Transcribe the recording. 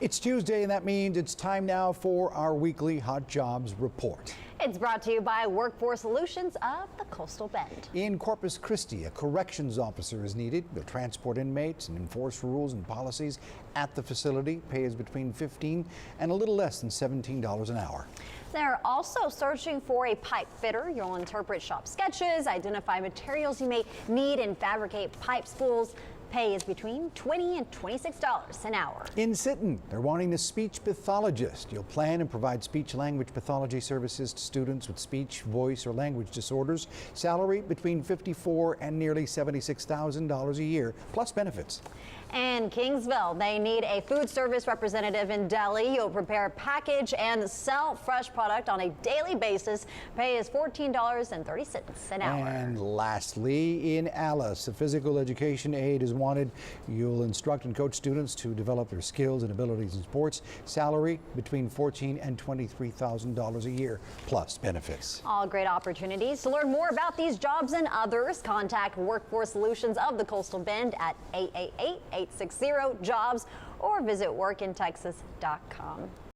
It's Tuesday, and that means it's time now for our weekly Hot Jobs Report. It's brought to you by Workforce Solutions of the Coastal Bend. In Corpus Christi, a corrections officer is needed. They'll transport inmates and enforce rules and policies at the facility. Pay is between $15 and a little less than $17 an hour. They're also searching for a pipe fitter. You'll interpret shop sketches, identify materials you may need, and fabricate pipe spools. Pay is between $20 and $26 an hour. In Sinton, they're wanting a speech pathologist. You'll plan and provide speech-language pathology services to students with speech, voice, or language disorders. Salary between $54,000 and nearly $76,000 a year, plus benefits. And Kingsville, they need a food service representative in Delhi. You'll prepare, package, and sell fresh product on a daily basis. Pay is $14.30 an hour. And lastly, in Alice, a physical education aide is wanted. You'll instruct and coach students to develop their skills and abilities in sports. Salary between $14,000 and $23,000 a year, plus benefits. All great opportunities. To learn more about these jobs and others, contact Workforce Solutions of the Coastal Bend at 888-860-JOBS or visit workintexas.com.